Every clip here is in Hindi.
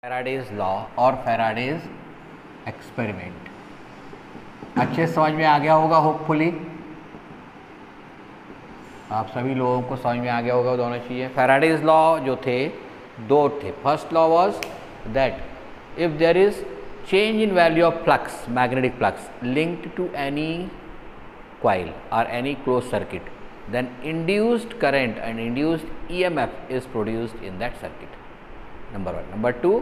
फैराडेज लॉ और फैराडेज एक्सपेरिमेंट अच्छे समझ में आ गया होगा होपफुली। आप सभी लोगों को समझ में आ गया होगा दोनों चीज़ें। फैराडेज लॉ जो थे दो थे। First law was that if there is change in value of flux, magnetic flux linked to any coil or any closed circuit, then induced current and induced EMF is produced in that circuit. Number one. Number two,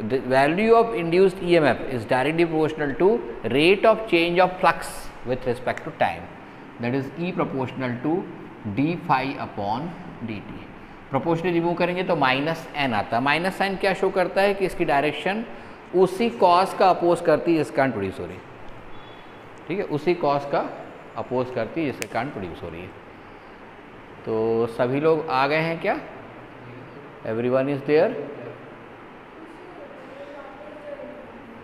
the value of induced EMF is directly proportional to rate of change of flux with respect to time. That is E proportional to d phi upon dt. Proportional remove करेंगे तो माइनस एन आता है। माइनस साइन क्या शो करता है कि इसकी डायरेक्शन उसी कॉस का अपोज करती है जिसका करंट प्रोड्यूस हो रही है। ठीक है, उसी कॉस का अपोज करती है जिससे करंट प्रोड्यूस हो रही है। तो सभी लोग आ गए हैं क्या? Everyone is there?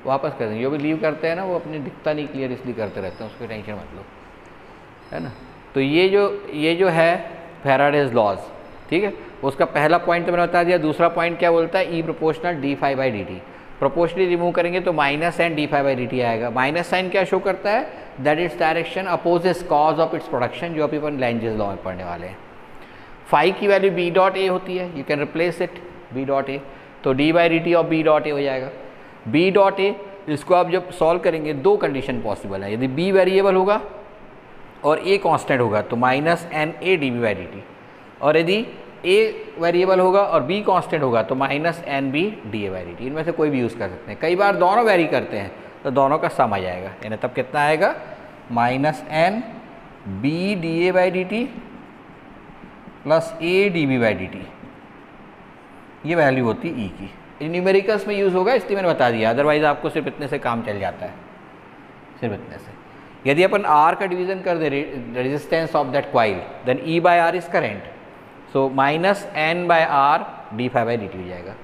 वापस कर देंगे। जो भी लीव करते हैं ना वो अपनी दिखता नहीं क्लियर इसलिए करते रहते हैं, उसकी टेंशन मत लो, है ना। तो ये जो है फैराडेज लॉज, ठीक है, उसका पहला पॉइंट तो मैंने बता दिया। दूसरा पॉइंट क्या बोलता है? E proportional d phi by D t. Proportionally remove करेंगे तो minus N d phi by D t आएगा। माइनस साइन क्या शो करता है? That its direction opposes cause of its production, जो अभी अपन लेंजेस लॉ में पढ़ने वाले हैं। फाई की वैल्यू बी डॉट ए होती है, you can replace it B dot A, तो d by D t of B dot A हो जाएगा। बी डॉट ए इसको आप जब सॉल्व करेंगे दो कंडीशन पॉसिबल है। यदि बी वेरिएबल होगा और ए कांस्टेंट होगा तो minus N A D B by D T, और यदि ए वेरिएबल होगा और बी कांस्टेंट होगा तो minus N B D A by D T. इनमें से कोई भी यूज़ कर सकते हैं। कई बार दोनों वेरी करते हैं तो दोनों का सम आ जाएगा, यानी तब कितना आएगा? Minus N B D A by D T plus A D B by D T. ये वैल्यू होती है ई की। न्यूमेरिकल्स में यूज़ होगा इसलिए मैंने बता दिया, अदरवाइज आपको सिर्फ इतने से काम चल जाता है, सिर्फ इतने से। यदि अपन आर का डिवीजन कर दे resistance of that coil, then E by R is current, so minus N by R d phi by D t हो जाएगा।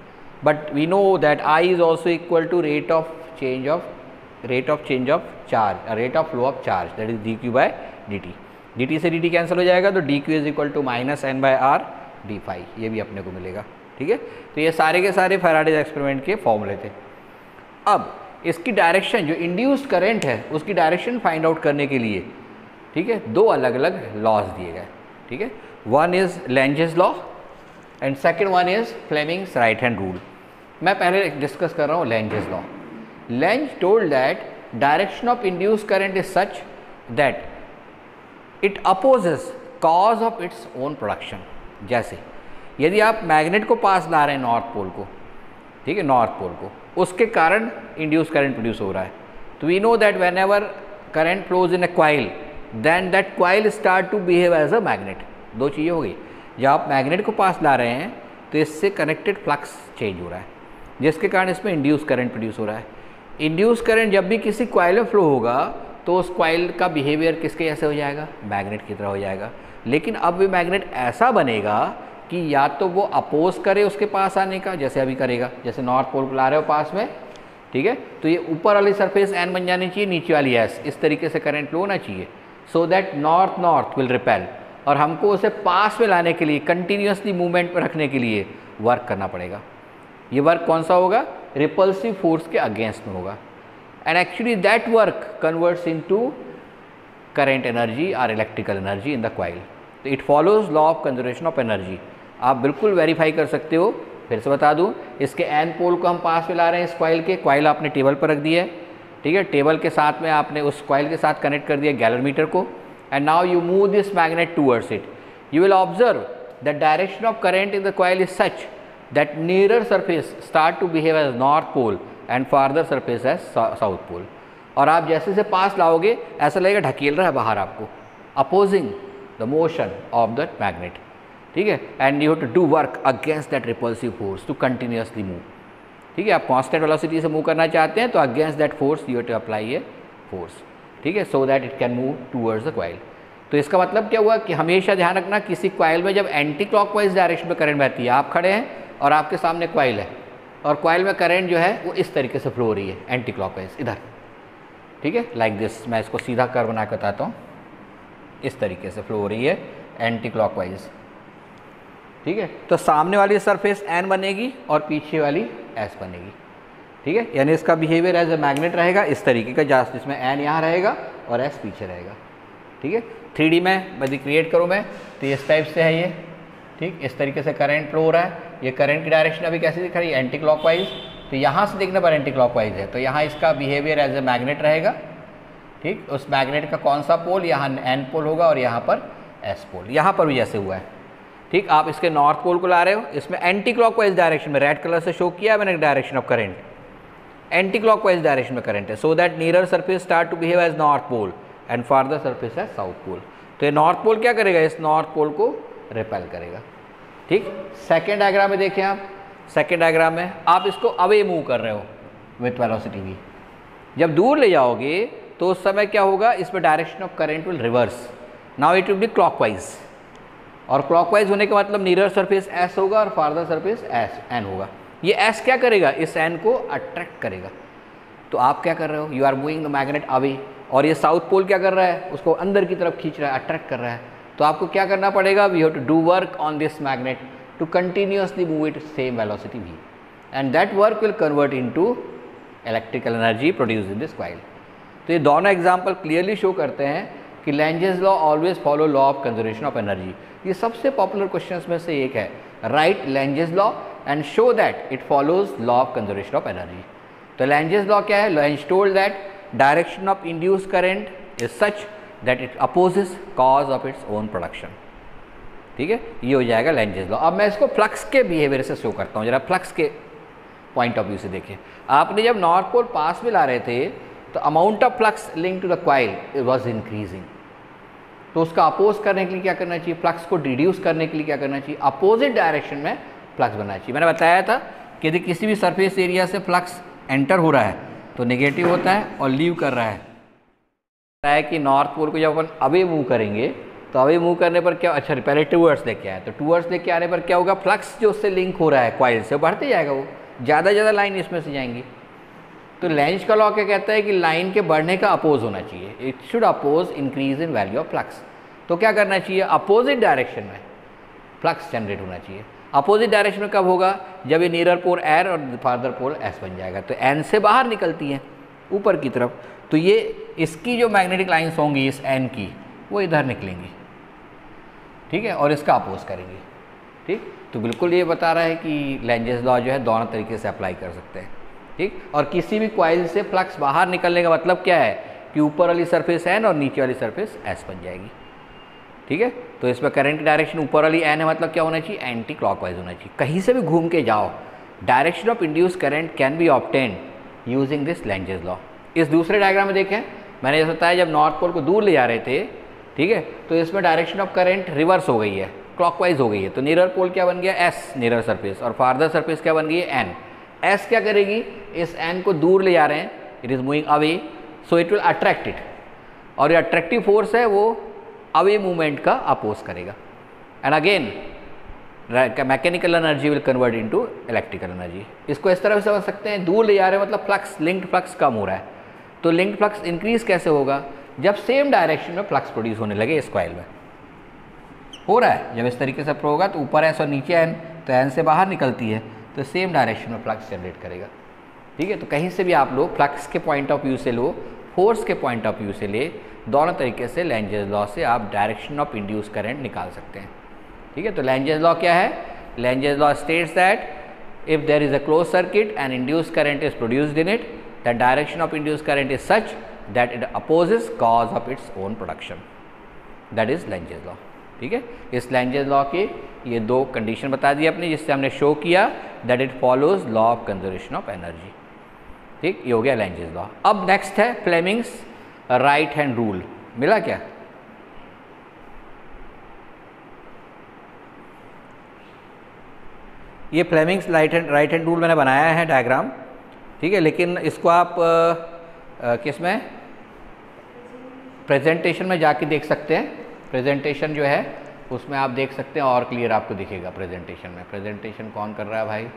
But we know that I is also equal to rate of change of charge, rate of flow of charge, that is d q by d t. D T से डी टी कैंसिल हो जाएगा तो d q is equal to minus N by R d phi, ये भी अपने को मिलेगा। ठीक है, तो ये सारे के सारे फैराडेज एक्सपेरिमेंट के फॉर्मूले थे। अब इसकी डायरेक्शन, जो इंड्यूस्ड करंट है उसकी डायरेक्शन फाइंड आउट करने के लिए, ठीक है, दो अलग अलग लॉज दिए गए। ठीक है, one is Lenz's law and second one is Fleming's right hand rule. मैं पहले डिस्कस कर रहा हूँ Lenz's law. Length told that direction of induced current is such that it opposes cause of its own production. जैसे यदि आप मैग्नेट को पास ला रहे हैं नॉर्थ पोल को, ठीक है, नॉर्थ पोल को, उसके कारण इंड्यूस करंट प्रोड्यूस हो रहा है। तो we know that whenever current flows in a coil then that coil start to behave as a magnet. दो चीज़ें हो गई, जब आप मैग्नेट को पास ला रहे हैं तो इससे कनेक्टेड फ्लक्स चेंज हो रहा है जिसके कारण इसमें इंड्यूस करंट प्रोड्यूस हो रहा है। इंड्यूस करंट जब भी किसी क्वाइल में फ्लो होगा तो उस क्वाइल का बिहेवियर किसके जैसे हो जाएगा? मैग्नेट की तरह हो जाएगा। लेकिन अब भी मैग्नेट ऐसा बनेगा कि या तो वो अपोज करे उसके पास आने का, जैसे अभी करेगा, जैसे नॉर्थ पोल को ला रहे हो पास में, ठीक है, तो ये ऊपर वाली सरफेस एन बन जानी चाहिए, नीचे वाली एस, इस तरीके से करंट फ्लो होना चाहिए, so that north north will repel. और हमको उसे पास में लाने के लिए, कंटिन्यूसली मूवमेंट में रखने के लिए वर्क करना पड़ेगा। ये वर्क कौन सा होगा? रिपल्सिव फोर्स के अगेंस्ट में होगा। And actually that work converts into current energy और electrical energy in the coil. तो it follows law of conservation of energy. आप बिल्कुल वेरीफाई कर सकते हो। फिर से बता दूं, इसके एन पोल को हम पास में ला रहे हैं इस क्वाइल के। क्वाइल आपने टेबल पर रख दिया है, ठीक है, टेबल के साथ में आपने उस क्वाइल के साथ कनेक्ट कर दिया गैलोमीटर को, and now you move this magnet towards it. You will observe the direction of current in the coil is such that nearer surface start to behave as north pole and farther surface as south pole. और आप जैसे से पास लाओगे ऐसा लगेगा ढकेल रहा है बाहर आपको, opposing the motion of that magnet. ठीक है, and you have to do work against that repulsive force to continuously move. ठीक है, आप कांस्टेंट वेलोसिटी से मूव करना चाहते हैं तो against that force you have to apply a force, ठीक है, so that it can move towards the coil. तो इसका मतलब क्या हुआ कि हमेशा ध्यान रखना, किसी क्वाइल में जब एंटी क्लॉकवाइज डायरेक्शन में करंट बहती है, आप खड़े हैं और आपके सामने क्वाइल है और क्वाइल में करंट जो है वो इस तरीके से फ्लो हो रही है एंटी क्लॉकवाइज इधर, ठीक है, लाइक दिस। मैं इसको सीधा कर बना के बताता हूँ, इस तरीके से फ्लो हो रही है एंटी क्लॉकवाइज। ठीक है, तो सामने वाली सरफेस एन बनेगी और पीछे वाली एस बनेगी। ठीक है, यानी इसका बिहेवियर एज ए मैग्नेट रहेगा इस तरीके का, जहाँ जिसमें एन यहाँ रहेगा और एस पीछे रहेगा। ठीक है, 3D में यदि क्रिएट करूँ मैं तो इस टाइप से है ये। ठीक, इस तरीके से करंट फ्लो हो रहा है। ये करंट की डायरेक्शन अभी कैसे दिख रही है, एंटी क्लॉकवाइज। तो यहाँ से देखने पर एंटी क्लॉकवाइज है, तो यहाँ इसका बिहेवियर एज ए मैग्नेट रहेगा। ठीक, उस मैग्नेट का कौन सा पोल, यहाँ एन पोल होगा और यहाँ पर एस पोल। यहाँ पर भी जैसे हुआ है। ठीक, आप इसके नॉर्थ पोल को ला रहे हो, इसमें एंटी क्लॉकवाइज डायरेक्शन में रेड कलर से शो किया है मैंने direction of current, anti clockwise direction में करंट है। So that near surface start to behave as north pole and farther surface as south pole. तो ये नॉर्थ पोल क्या करेगा, इस नॉर्थ पोल को रिपेल करेगा। ठीक, सेकेंड डायग्राम में देखें आप, सेकेंड डायग्राम में आप इसको अवे मूव कर रहे हो विथ वेलोसिटी वी। जब दूर ले जाओगे तो उस समय क्या होगा, इसमें direction of current will reverse. Now it will B clockwise, और क्लॉकवाइज होने का मतलब नियर सरफेस एस होगा और फार्दर सरफेस एस एन होगा। ये एस क्या करेगा, इस एन को अट्रैक्ट करेगा। तो आप क्या कर रहे हो, you are moving the magnet away, और ये साउथ पोल क्या कर रहा है, उसको अंदर की तरफ खींच रहा है, अट्रैक्ट कर रहा है। तो आपको क्या करना पड़ेगा, we have to do work on this magnet to continuously move it same velocity v, and that work will convert into electrical energy produce in this coil. तो ये दोनों एग्जाम्पल क्लियरली शो करते हैं कि Lenz's law always follow law of conservation of energy. ये सबसे पॉपुलर क्वेश्चंस में से एक है, right Lenz's law and show that it follows law of conservation of energy. तो लेंजेस लॉ क्या है, length told that direction of induce current is such that it opposes cause of its own production. ठीक है, ये हो जाएगा लेंजेस लॉ। अब मैं इसको फ्लक्स के बिहेवियर से शो करता हूँ, जरा फ्लक्स के पॉइंट ऑफ व्यू से देखिए। आपने जब नॉर्थ पोल पास में ला रहे थे तो amount of flux link to the coil it was increasing. तो उसका अपोज करने के लिए क्या करना चाहिए, फ्लक्स को रिड्यूस करने के लिए क्या करना चाहिए, अपोजिट डायरेक्शन में फ्लक्स बनना चाहिए। मैंने बताया था कि यदि किसी भी सरफेस एरिया से फ्लक्स एंटर हो रहा है तो नेगेटिव होता है और लीव कर रहा है कि नॉर्थ पोल को जब अपन अवे मूव करेंगे तो अवे मूव करने पर क्या, अच्छा पहले टूवर्ड्स लेके आए, तो टूवर्ड्स लेके आने पर क्या होगा, फ्लक्स जो उससे लिंक हो रहा है कॉइल से बढ़ते जाएगा, वो ज़्यादा ज़्यादा लाइन इसमें से जाएंगी। तो लेंज का लॉ क्या कहता है कि लाइन के बढ़ने का अपोज होना चाहिए, it should oppose increase in value of flux. तो क्या करना चाहिए, अपोजिट डायरेक्शन में फ्लक्स जनरेट होना चाहिए। अपोजिट डायरेक्शन में कब होगा, जब ये नियर पोल एन और फार्दर पोल एस बन जाएगा। तो एन से बाहर निकलती हैं ऊपर की तरफ, तो ये इसकी जो मैग्नेटिक लाइन्स होंगी इस एन की वो इधर निकलेंगी। ठीक है, और इसका अपोज करेंगी। ठीक, तो बिल्कुल ये बता रहा है कि लेंजेस लॉ जो है दोनों तरीके से अप्लाई कर सकते हैं। ठीक, और किसी भी कॉइल से फ्लक्स बाहर निकलने का मतलब क्या है कि ऊपर वाली सरफेस एन और नीचे वाली सरफेस एस बन जाएगी। ठीक है, तो इसमें करंट की डायरेक्शन ऊपर वाली एन है, मतलब क्या होना चाहिए, एंटी क्लॉकवाइज होना चाहिए। कहीं से भी घूम के जाओ, direction of induce current can be obtain using this Lenz's law. इस दूसरे डायग्राम में देखें, मैंने जैसे बताया जब नॉर्थ पोल को दूर ले जा रहे थे, ठीक है, तो इसमें डायरेक्शन ऑफ करंट रिवर्स हो गई है, क्लॉकवाइज हो गई है। तो नियर पोल क्या बन गया, एस नियर सरफेस, और फार्दर सरफेस क्या बन गई है, एन। एस क्या करेगी, इस एन को दूर ले जा रहे हैं, it is moving away, so it will attract it, और ये अट्रैक्टिव फोर्स है वो अवे मूवमेंट का अपोज करेगा। And again mechanical energy will convert into electrical energy. इसको इस तरह से समझ सकते हैं, दूर ले जा रहे हैं मतलब फ्लक्स, लिंक्ड फ्लक्स कम हो रहा है। तो लिंक्ड फ्लक्स इंक्रीज कैसे होगा, जब सेम डायरेक्शन में फ्लक्स प्रोड्यूस होने लगे। इस कॉइल में हो रहा है, जब इस तरीके से प्रो होगा तो ऊपर एस और नीचे एन, तो एन से बाहर निकलती है, तो सेम डायरेक्शन में फ्लक्स जनरेट करेगा। ठीक है, तो कहीं से भी आप लो, फ्लक्स के पॉइंट ऑफ व्यू से लो, फोर्स के पॉइंट ऑफ व्यू से ले, दोनों तरीके से लेंजेस लॉ से आप डायरेक्शन ऑफ इंड्यूस करंट निकाल सकते हैं। ठीक है, तो लेंजेस लॉ क्या है, Lenz's law states that if there is a close circuit and induce current is produced in it, the direction of induce current is such that it opposes cause of its own production, that is Lenz's law. ठीक है, इस लेंजेस लॉ के ये दो कंडीशन बता दी अपने, जिससे हमने शो किया that it follows law of conservation of energy. ठीक, ये हो गया लेंजेस लॉ। अब नेक्स्ट है फ्लेमिंग्स राइट हैंड रूल। मिला क्या, ये फ्लेमिंग्स राइट हैंड रूल मैंने बनाया है डायग्राम। ठीक है, लेकिन इसको आप किस में, प्रेजेंटेशन में जाके देख सकते हैं। प्रेजेंटेशन जो है उसमें आप देख सकते हैं और क्लियर आपको दिखेगा प्रेजेंटेशन में। प्रेजेंटेशन कौन कर रहा है भाई,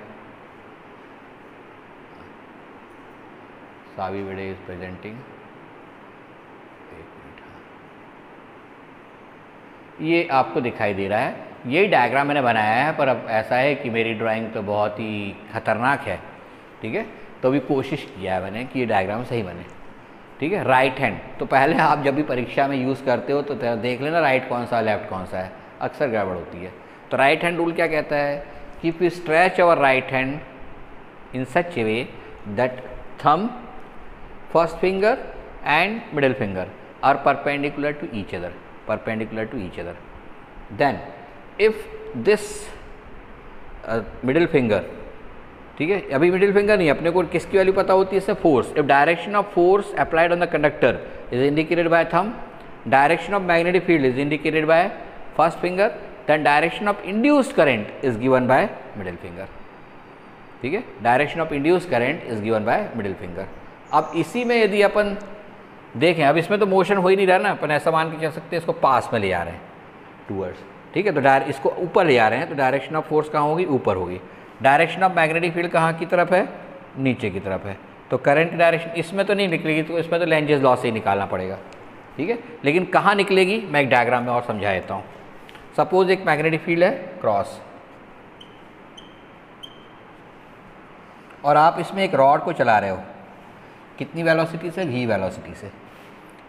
सावी वीडियो इज प्रेजेंटिंग। ये आपको दिखाई दे रहा है, यही डायग्राम मैंने बनाया है, पर अब ऐसा है कि मेरी ड्राइंग तो बहुत ही खतरनाक है, ठीक है। तो अभी कोशिश किया है मैंने कि ये डायग्राम सही बने, ठीक है। राइट हैंड, तो पहले आप जब भी परीक्षा में यूज़ करते हो तो देख लेना राइट कौन सा लेफ्ट कौन सा है, अक्सर गड़बड़ होती है। तो राइट हैंड रूल क्या कहता है कि we stretch our right hand in such a way that thumb, first finger and middle finger are perpendicular to each other, perpendicular to each other. Then if this middle finger, ठीक है, अभी मिडिल फिंगर नहीं, अपने को किसकी वैल्यू पता होती है इससे, force. If direction of force applied on the conductor is indicated by thumb, direction of magnetic field is indicated by first finger, then direction of induced current is given by middle finger, ठीक है। Direction of induced current is given by middle finger. अब इसी में यदि अपन देखें, अब इसमें तो मोशन हो ही नहीं रहा ना, अपन ऐसा मान के चल सकते हैं इसको पास में ले आ रहे हैं टूवर्ड्स, ठीक है। तो इसको ऊपर ले आ रहे हैं, तो डायरेक्शन ऑफ फोर्स कहाँ होगी, ऊपर होगी। डायरेक्शन ऑफ मैग्नेटिक फील्ड कहाँ की तरफ है, नीचे की तरफ है। तो करंट डायरेक्शन इसमें तो नहीं निकलेगी, तो इसमें तो लेंजेस लॉ से ही निकालना पड़ेगा, ठीक है। लेकिन कहाँ निकलेगी मैं एक डायग्राम में और समझा देता हूँ। सपोज एक मैग्नेटिक फील्ड है क्रॉस, और आप इसमें एक रॉड को चला रहे हो, कितनी वेलोसिटी से, v वेलोसिटी से।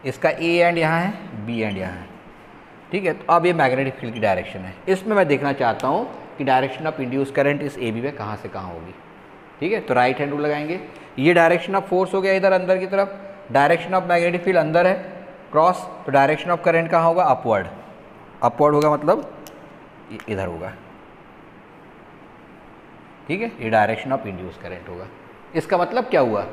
इसका a एंड यहाँ है, b एंड यहाँ है, ठीक है। तो अब ये मैग्नेटिक फील्ड की डायरेक्शन है। इसमें मैं देखना चाहता हूँ कि डायरेक्शन ऑफ इंड्यूस करंट इस AB में कहाँ से कहाँ होगी, ठीक है। तो राइट हैंड रूल लगाएंगे। ये डायरेक्शन ऑफ फोर्स हो गया इधर अंदर की तरफ, डायरेक्शन ऑफ मैग्नेटिक फील्ड अंदर है क्रॉस, तो डायरेक्शन ऑफ करंट कहाँ होगा, अपवर्ड। अपवर्ड होगा मतलब इधर होगा, ठीक है। ये डायरेक्शन ऑफ इंड्यूस करंट होगा। इसका मतलब क्या हुआ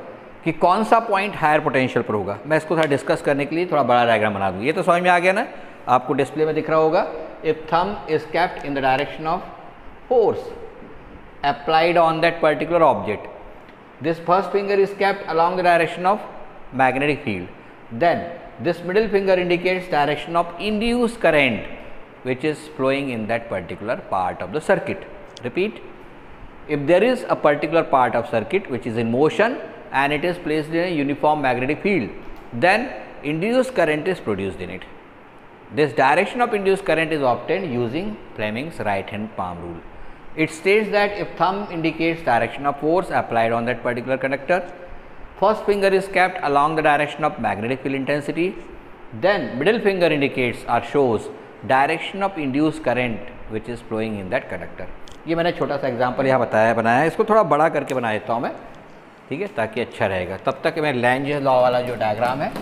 कि कौन सा पॉइंट हायर पोटेंशियल पर होगा। मैं इसको थोड़ा डिस्कस करने के लिए थोड़ा बड़ा डायग्राम बना दूँ। ये तो समझ में आ गया ना, आपको डिस्प्ले में दिख रहा होगा। If thumb is kept in the direction of force applied on that particular object, this first finger is kept along the direction of magnetic field, then this middle finger indicates direction of induced current which is flowing in that particular part of the circuit. Repeat, if there is a particular part of circuit which is in motion and it is placed in a uniform magnetic field, then induced current is produced in it. This direction of induced current is obtained using Fleming's right hand palm rule. It states that if thumb indicates direction of force applied on that particular conductor, first finger is kept along the direction of magnetic field intensity, then middle finger indicates or shows direction of induced current which is flowing in that conductor. ये मैंने छोटा सा एग्जांपल यहाँ बनाया है, इसको थोड़ा बड़ा करके बना देता हूँ मैं, ठीक है, ताकि अच्छा रहेगा। तब तक मैं लेंजेस लॉ वाला जो डायग्राम है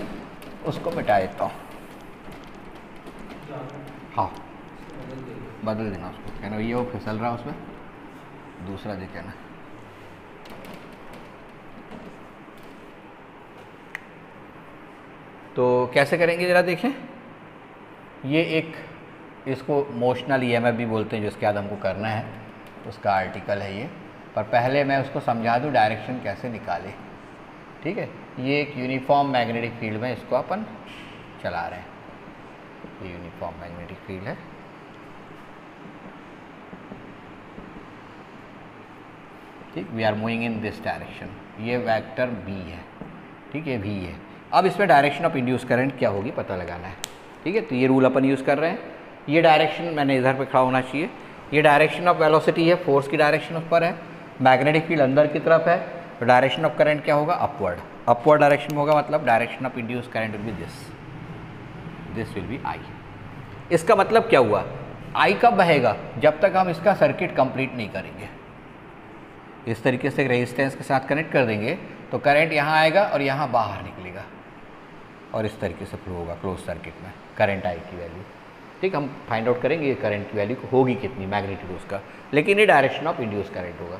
उसको मिटा देता हूँ। हाँ, बदल देना उसको, कहना ये वो फिसल रहा है उसमें, दूसरा दे कहना। तो कैसे करेंगे ज़रा देखें। ये एक, इसको मोशनल ईएमएफ भी बोलते हैं, जो इसके बाद हमको करना है, उसका आर्टिकल है ये। पर पहले मैं उसको समझा दूँ डायरेक्शन कैसे निकाले, ठीक है। ये एक यूनिफॉर्म मैग्नेटिक फील्ड में इसको अपन चला रहे हैं, ये यूनिफॉर्म मैग्नेटिक फील्ड है, ठीक। We are moving in this direction, ये वेक्टर b है, ठीक है, v है। अब इसमें डायरेक्शन ऑफ इंड्यूस करंट क्या होगी पता लगाना है, ठीक है। तो ये रूल अपन यूज़ कर रहे हैं। ये डायरेक्शन मैंने इधर पे खड़ा होना चाहिए। ये डायरेक्शन ऑफ वेलोसिटी है, फोर्स की डायरेक्शन ऊपर है, मैग्नेटिक फील्ड अंदर की तरफ है, तो डायरेक्शन ऑफ करंट क्या होगा, अपवर्ड। अपवर्ड डायरेक्शन में होगा, मतलब direction of induce current will be this will B I। इसका मतलब क्या हुआ, I कब बहेगा, जब तक हम इसका सर्किट कंप्लीट नहीं करेंगे। इस तरीके से रेजिस्टेंस के साथ कनेक्ट कर देंगे तो करंट यहाँ आएगा और यहाँ बाहर निकलेगा, और इस तरीके से फ्लो होगा क्लोज सर्किट में करंट I की वैल्यू, ठीक। हम फाइंड आउट करेंगे ये करंट की वैल्यू होगी कितनी, मैग्नीट्यूड उसका, लेकिन ये डायरेक्शन ऑफ इंड्यूस करंट होगा।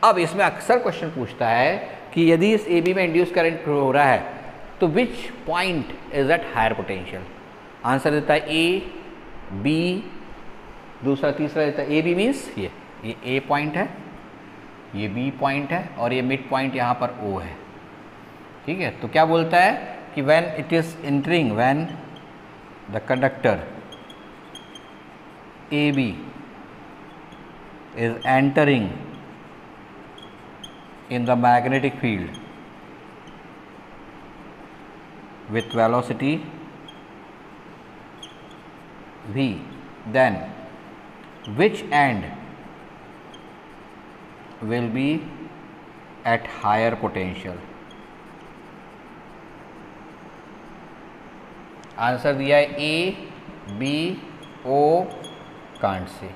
अब इसमें अक्सर क्वेश्चन पूछता है कि यदि इस AB में इंड्यूस करंट हो रहा है तो which point is at higher potential. Answer देता है A, B, दूसरा तीसरा देता है AB मीन्स ये A पॉइंट है, ये B पॉइंट है, और ये मिड पॉइंट यहाँ पर O है, ठीक है। तो क्या बोलता है कि when it is entering, when the conductor AB is entering in the magnetic field with velocity v, then which end will be at higher potential. Answer दिया है A B O can't say.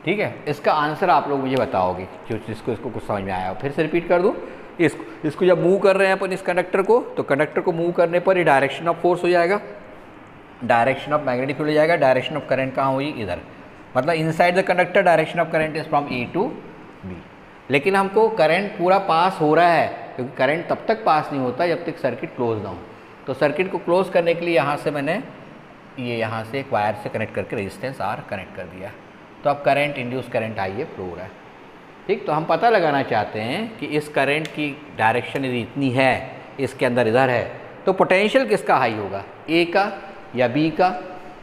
ठीक है, इसका आंसर आप लोग मुझे बताओगे जो जिसको इसको कुछ समझ में आया हो। फिर से रिपीट कर दूं, इसको जब मूव कर रहे हैं अपन इस कंडक्टर को, तो कंडक्टर को मूव करने पर ये डायरेक्शन ऑफ फोर्स हो जाएगा, डायरेक्शन ऑफ मैग्नेटिक फील्ड हो जाएगा, डायरेक्शन ऑफ करंट कहाँ हुई, इधर। मतलब inside the conductor direction of current is from A to B. लेकिन हमको करंट पूरा पास हो रहा है, क्योंकि करंट तब तक पास नहीं होता जब तक सर्किट क्लोज ना हो। तो सर्किट को क्लोज करने के लिए यहाँ से मैंने ये यहाँ से एक वायर से कनेक्ट करके रेजिस्टेंस आर कनेक्ट कर दिया। तो अब करंट, इंड्यूस करंट आई है, फ्लो हो रहा है। ठीक, तो हम पता लगाना चाहते हैं कि इस करंट की डायरेक्शन यदि इतनी है, इसके अंदर इधर है, तो पोटेंशियल किसका हाई होगा, ए का या बी का,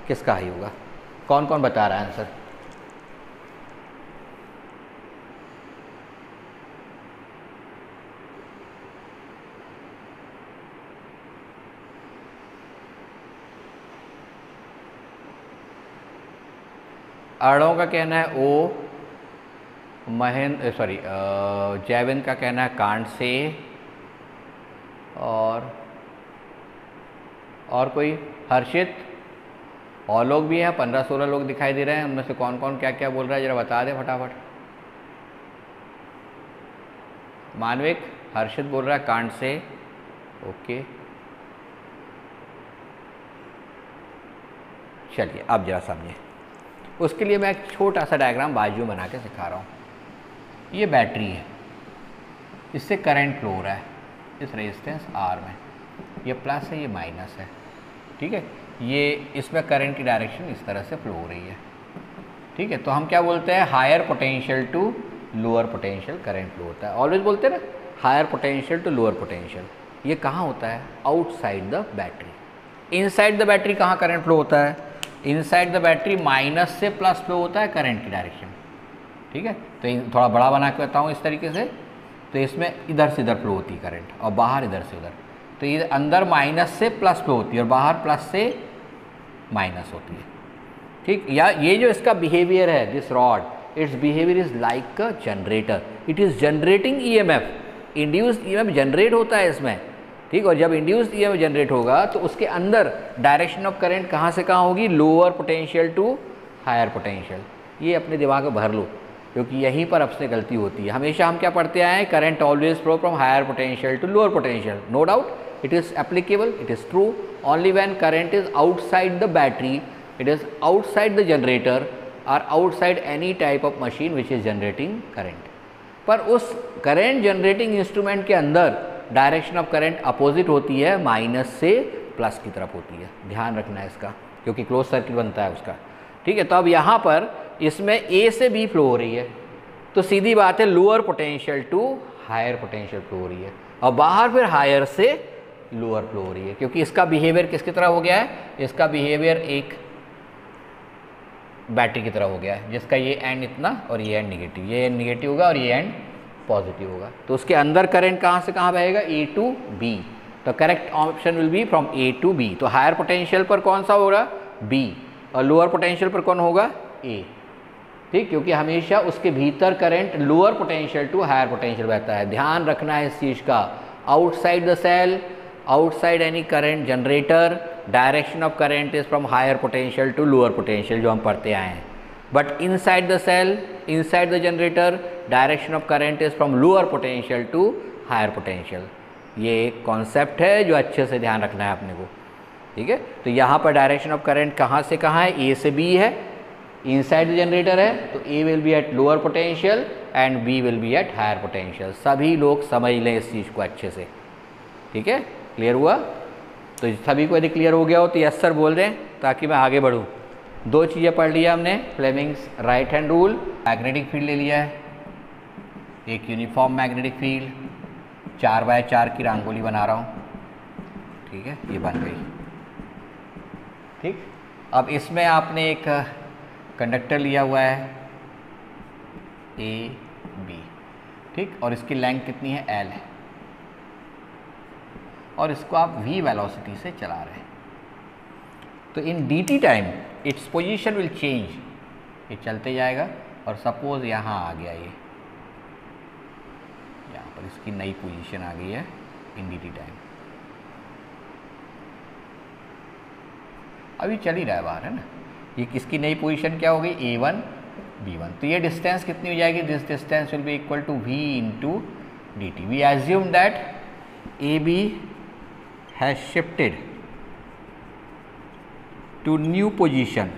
किसका हाई होगा? कौन कौन बता रहा है आंसर? आड़ों का कहना है ओ, महेंद्र सॉरी जैविन का कहना है कांट से, और कोई? हर्षित? और लोग भी हैं, 15-16 लोग दिखाई दे रहे हैं। उनमें से कौन कौन क्या क्या बोल रहा है, जरा बता दे फटाफट। मानविक, हर्षित बोल रहा है कांट से, ओके। चलिए अब जरा समझिए। उसके लिए मैं एक छोटा सा डायग्राम बाजू बना के सिखा रहा हूँ। ये बैटरी है, इससे करंट फ्लो हो रहा है इस रेजिस्टेंस आर में, ये प्लस है, ये माइनस है। ठीक है, ये इसमें करंट की डायरेक्शन इस तरह से फ्लो हो रही है। ठीक है, तो हम क्या बोलते हैं, higher potential to lower potential current flow होता है। ऑलवेज बोलते हैं ना, higher potential to lower potential. ये कहाँ होता है? Outside the battery. Inside the battery कहाँ करंट फ्लो होता है? इनसाइड द बैटरी माइनस से प्लस फ्लो होता है करंट की डायरेक्शन। ठीक है, तो थोड़ा बड़ा बना के बताऊँ इस तरीके से, तो इसमें इधर से इधर फ्लो होती है करंट, और बाहर इधर से उधर। तो ये अंदर माइनस से प्लस फ्लो होती है और बाहर प्लस से माइनस होती है। ठीक, या ये जो इसका बिहेवियर है, this rod, it's behaviour is like a generator, it is generating EMF. Induced EMF generate होता है इसमें। ठीक, और जब इंड्यूस्ड ईएमएफ जनरेट होगा तो उसके अंदर डायरेक्शन ऑफ करंट कहाँ से कहाँ होगी, lower potential to higher potential. ये अपने दिमाग में भर लो, क्योंकि यहीं पर आपसे गलती होती है। हमेशा हम क्या पढ़ते आए हैं, current always flow from higher potential to lower potential. No doubt it is applicable, it is true only when current is outside the battery, it is outside the generator or outside any type of machine which is generating current। पर उस current generating instrument के अंदर डायरेक्शन ऑफ करंट अपोजिट होती है, माइनस से प्लस की तरफ होती है। ध्यान रखना है इसका, क्योंकि क्लोज सर्किट बनता है उसका। ठीक है, तो अब यहाँ पर इसमें ए से बी फ्लो हो रही है, तो सीधी बात है lower potential to higher potential flow हो रही है, और बाहर फिर हायर से लोअर फ्लो हो रही है, क्योंकि इसका बिहेवियर किसकी तरह हो गया है, इसका बिहेवियर एक बैटरी की तरह हो गया है, जिसका ये एंड इतना और ये एंड निगेटिव, ये एंड निगेटिव होगा और ये एंड पॉजिटिव होगा। तो उसके अंदर करंट कहाँ से कहाँ बहेगा, ए टू बी। तो correct option will be from A to B. तो हायर पोटेंशियल पर कौन सा होगा, बी, और लोअर पोटेंशियल पर कौन होगा, ए। ठीक, क्योंकि हमेशा उसके भीतर current lower potential to higher potential बहता है। ध्यान रखना है इस चीज़ का। Outside the cell, outside any current generator, direction of current is from higher potential to lower potential, जो हम पढ़ते आए हैं। But inside the cell, inside the generator, direction of current is from lower potential to higher potential। ये एक कॉन्सेप्ट है जो अच्छे से ध्यान रखना है अपने को। ठीक है, तो यहाँ पर डायरेक्शन ऑफ करंट कहाँ से कहाँ है, ए से बी है, इनसाइड द जनरेटर है, तो A will be at lower potential and B will be at higher potential. सभी लोग समझ लें इस चीज़ को अच्छे से। ठीक है, क्लियर हुआ? तो सभी को यदि क्लियर हो गया हो तो यस सर बोल दें, ताकि मैं आगे बढ़ूँ। दो चीज़ें पढ़ लिया हमने, Fleming's right hand rule, magnetic field ले लिया है, एक यूनिफॉर्म मैग्नेटिक फील्ड, 4x4 की रंगोली बना रहा हूँ। ठीक है, ये बन गई। ठीक, अब इसमें आपने एक कंडक्टर लिया हुआ है ए बी। ठीक, और इसकी लेंथ कितनी है, एल है, और इसको आप v वेलोसिटी से चला रहे हैं। तो इन dt time its position will change, ये चलते जाएगा, और सपोज यहाँ आ गया ये, इसकी नई पोजीशन आ गई है इन dt टाइम। अभी चल ही रहा है बाहर, है ना। ये किसकी नई पोजीशन क्या हो गई, a1 b1। तो ये डिस्टेंस कितनी हो जाएगी, this distance will be equal to v into d t. We assume that A B has shifted to new position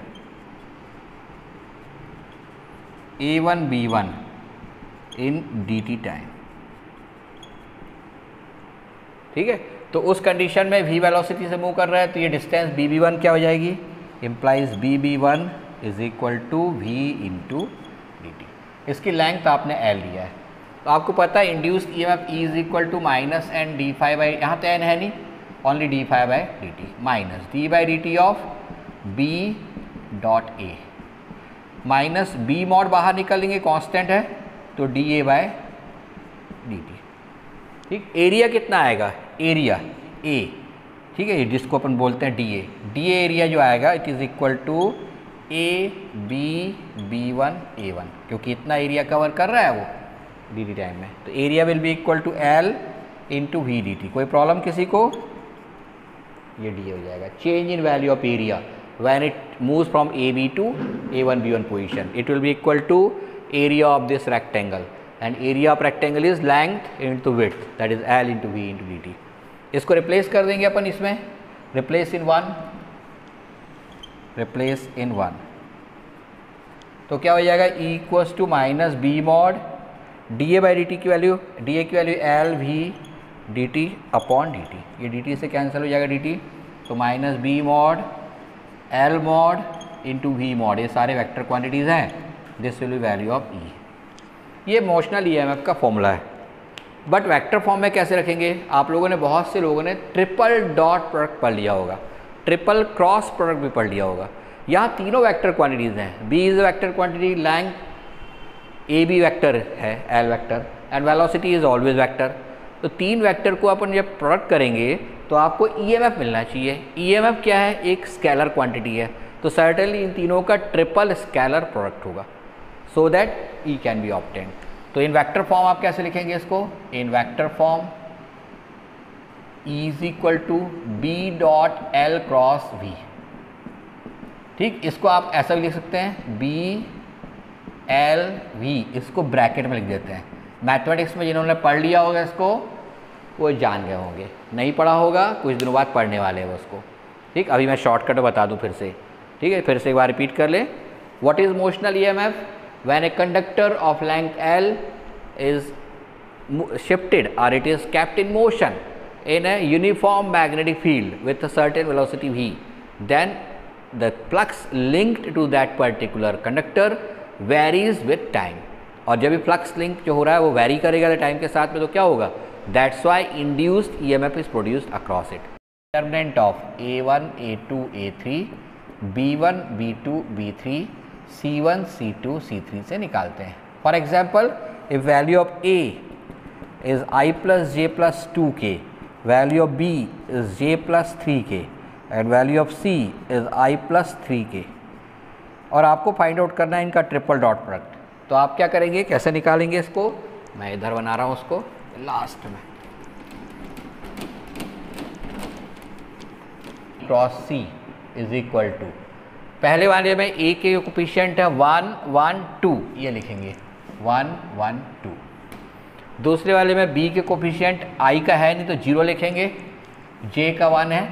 a1 b1 in dt time. ठीक है, तो उस कंडीशन में v वेलोसिटी से मूव कर रहा है, तो ये डिस्टेंस bb1 क्या हो जाएगी, implies bb1 is equal to v into d t. इसकी लेंथ आपने l लिया है, तो आपको पता है induced EMF E is equal to minus N d phi by, यहाँ तो n है नहीं, only d phi by D t, minus d by D t of b dot A, minus b mod बाहर निकलेंगे, कांस्टेंट है, तो d A by d t. ठीक, एरिया कितना आएगा, एरिया ए, ठीक है, जिसको अपन बोलते हैं डी ए एरिया जो आएगा it is equal to A B one A one, क्योंकि इतना एरिया कवर कर रहा है वो डी टी टाइम में, तो area will be equal to L into v D t. कोई प्रॉब्लम किसी को, ये डी हो जाएगा। Change in value of area when it moves from A B to A one B one position, it will be equal to area of this rectangle, and area of rectangle is length into width, that is L into v into d t. इसको रिप्लेस कर देंगे अपन इसमें, replace in one, replace in one, तो क्या हो जाएगा, E equals to minus B mod D A by D T की वैल्यू, डी ए की value L V D T upon D T, ये डी टी से कैंसिल हो जाएगा डी टी, तो minus B mod L mod into V mod, ये सारे वेक्टर क्वांटिटीज़ हैं, this will be value of E. ये मोशनल ईएमएफ का फॉर्मूला है, बट वेक्टर फॉर्म में कैसे रखेंगे, आप लोगों ने, बहुत से लोगों ने ट्रिपल डॉट प्रोडक्ट पढ़ लिया होगा, ट्रिपल क्रॉस प्रोडक्ट भी पढ़ लिया होगा। यहाँ तीनों वेक्टर क्वांटिटीज़ हैं, B is vector quantity, length a B vector है, L vector, and velocity is always vector. तो तीन वेक्टर को अपन जब प्रोडक्ट करेंगे तो आपको ईएमएफ मिलना चाहिए। ईएमएफ क्या है, एक स्केलर क्वांटिटी है, तो सर्टेनली इन तीनों का ट्रिपल स्केलर प्रोडक्ट होगा, so that E can be obtained. तो इन वेक्टर फॉर्म आप कैसे लिखेंगे इसको, in vector form E is equal to B dot L cross v. ठीक, इसको आप ऐसा भी लिख सकते हैं, बी एल वी, इसको ब्रैकेट में लिख देते हैं। मैथमेटिक्स में जिन्होंने पढ़ लिया होगा इसको वो जान गए होंगे, नहीं पढ़ा होगा कुछ दिनों बाद पढ़ने वाले हैं उसको। ठीक, अभी मैं शॉर्टकट बता दूं फिर से, ठीक है, फिर से एक बार रिपीट कर ले। What is motional EMF, when a conductor of length L is shifted or it is kept in motion in a uniform magnetic field with a certain velocity v, then the flux linked to that particular conductor varies with time। और जब भी फ्लक्स लिंक जो हो रहा है वो वैरी करेगा टाइम के साथ में, तो क्या होगा, that's why induced EMF is produced across it. Determinant of a1 a2 a3 b1 b2 b3 c1 c2 c3 से निकालते हैं। For example, if value of a is I plus j plus 2k, value of b is j plus 3k, and value of c is I plus 3k, और आपको फाइंड आउट करना है इनका ट्रिपल डॉट प्रोडक्ट। तो आप क्या करेंगे, कैसे निकालेंगे इसको, मैं इधर बना रहा हूँ उसको लास्ट में, cross c is equal to, पहले वाले में a के कोफिशिएंट है 1 1 2, ये लिखेंगे 1 1 2। दूसरे वाले में b के कोफिशिएंट i का है नहीं तो 0 लिखेंगे, j का 1 है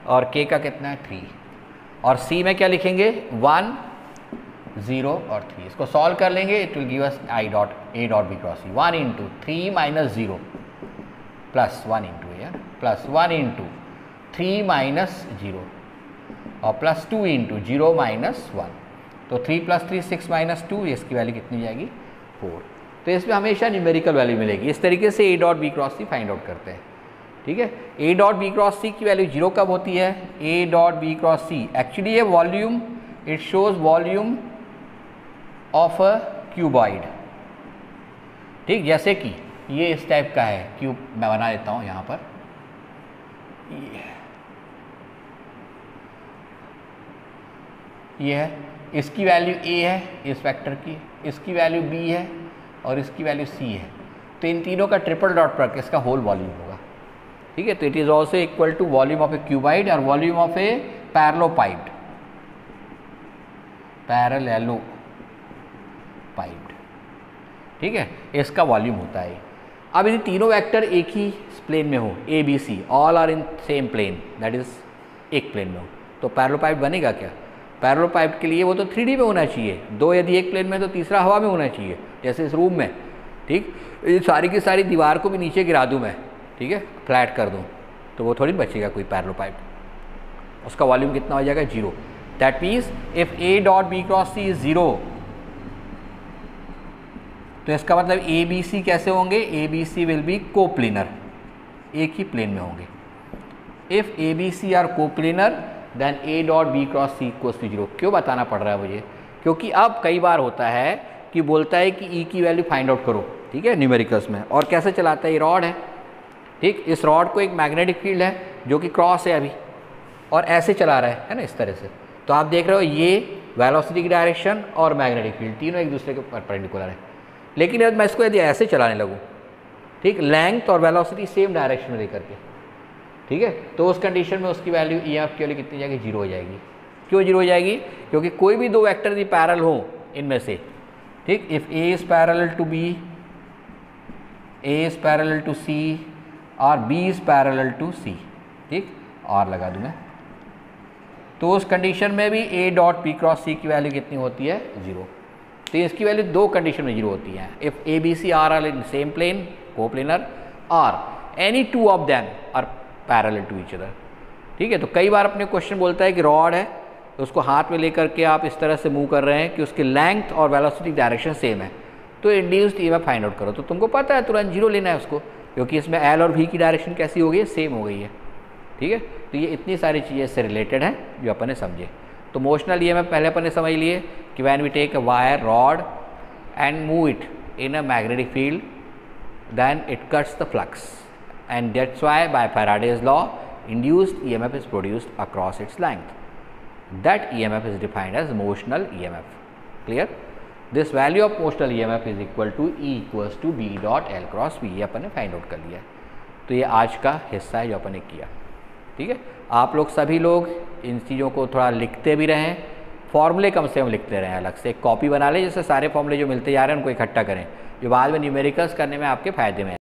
और k का कितना है 3, और c में क्या लिखेंगे 1 0 और 3। इसको सॉल्व कर लेंगे, it will give us i dot a dot b cross c, 1 into 3 minus 0 plus 1 into यार, प्लस 1 इंटू 3 माइनस 0 और प्लस 2 इंटू 0 माइनस 1, तो 3 प्लस 3 6 माइनस 2, इसकी वैल्यू कितनी जाएगी 4। तो इसमें हमेशा न्यूमेरिकल वैल्यू मिलेगी। इस तरीके से a dot B cross C find out करते हैं। ठीक है, a dot B cross C की वैल्यू 0 कब होती है, a dot B cross C actually ये volume, it shows volume of a cuboid. ठीक, जैसे कि ये इस टाइप का है क्यूब, मैं बना देता हूँ यहाँ पर, ये है, इसकी वैल्यू a है इस वेक्टर की, इसकी वैल्यू b है और इसकी वैल्यू c है। तो इन तीनों का ट्रिपल डॉट प्रोडक्ट इसका होल वॉल्यूम होगा, ठीक है। तो it is also equal to volume of a cuboid और वॉल्यूम ऑफ ए पैरेललोपाइड, ठीक है, इसका वॉल्यूम होता है। अब यदि तीनों वेक्टर एक ही प्लेन में हो, A B C all are in same plane, that is एक प्लेन में हो, तो पैरेललोपाइड बनेगा क्या? पैरेललोपाइड के लिए वो तो 3D में होना चाहिए, दो यदि एक प्लेन में तो तीसरा हवा में होना चाहिए, जैसे इस रूम में, ठीक। ये सारी की सारी दीवार को भी नीचे गिरा दूँ मैं, ठीक है, फ्लैट कर दूँ, तो वो थोड़ी बचेगा कोई पैरेललोपाइड, उसका वॉल्यूम कितना हो जाएगा? 0। That means if A dot B cross C is 0, तो इसका मतलब ए बी सी कैसे होंगे? A B C will be coplanar, एक ही प्लेन में होंगे। If A B C are coplanar then A dot B cross C equals to 0। क्यों बताना पड़ रहा है मुझे? क्योंकि अब कई बार होता है कि बोलता है कि ई की वैल्यू फाइंड आउट करो, ठीक है, न्यूमेरिकल्स में, और कैसे चलाता है? ये रॉड है, ठीक, इस रॉड को एक मैग्नेटिक फील्ड है जो कि क्रॉस है अभी, और ऐसे चला रहा है ना, इस तरह से। तो आप देख रहे हो ये वेलोसिटी की डायरेक्शन और मैग्नेटिक फील्ड तीनों एक दूसरे के परपेंडिकुलर है। लेकिन यदि मैं इसको यदि ऐसे चलाने लगूँ, ठीक, लेंथ और वेलोसिटी सेम डायरेक्शन में लेकर के, ठीक है, तो उस कंडीशन में उसकी वैल्यू ई एफ की वैल्यू कितनी जाएगी? 0 हो जाएगी। क्यों 0 हो जाएगी? क्योंकि कोई भी दो वेक्टर यदि पैरेलल हो इनमें से, ठीक, if A is parallel to B, A is parallel to C और B is parallel to C, ठीक, और लगा दूँ मैं, तो उस कंडीशन में भी ए डॉट बी क्रॉस सी की वैल्यू कितनी होती है? 0। तो इसकी वैल्यू दो कंडीशन में 0 होती है, if A B C are are in same plane, coplanar, और any two of them are parallel to each other, ठीक है। तो कई बार अपने क्वेश्चन बोलता है कि रॉड है, तो उसको हाथ में लेकर के आप इस तरह से मूव कर रहे हैं कि उसकी लेंथ और वेलोसिटी डायरेक्शन सेम है, तो इंड्यूस्ड ईएमएफ फाइंड आउट करो। तो तुमको पता है तुरंत 0 लेना है उसको, क्योंकि इसमें एल और वी की डायरेक्शन कैसी हो गई है? सेम हो गई है, ठीक है। तो ये इतनी सारी चीज़ें इससे रिलेटेड हैं जो अपन ने समझे। तो मोशनल ईएमएफ पहले अपन ने समझ लिए कि when we take a wire rod and move it in a magnetic field, then it cuts the flux, and that's why by Faraday's law induced EMF is produced across its length. That EMF is defined as motional EMF. Clear? This value of motional EMF is equal to E equals to B dot L cross B. ये अपन ने फाइंड आउट कर लिया। तो ये आज का हिस्सा है जो अपन ने किया, ठीक है। आप लोग सभी लोग इन चीज़ों को थोड़ा लिखते भी रहें, फॉर्मूले कम से कम लिखते रहें, अलग से एक कॉपी बना लें, जैसे सारे फॉर्मूले जो मिलते जा रहे हैं उनको इकट्ठा करें, जो बाद में न्यूमेरिकल्स करने में आपके फ़ायदे में है।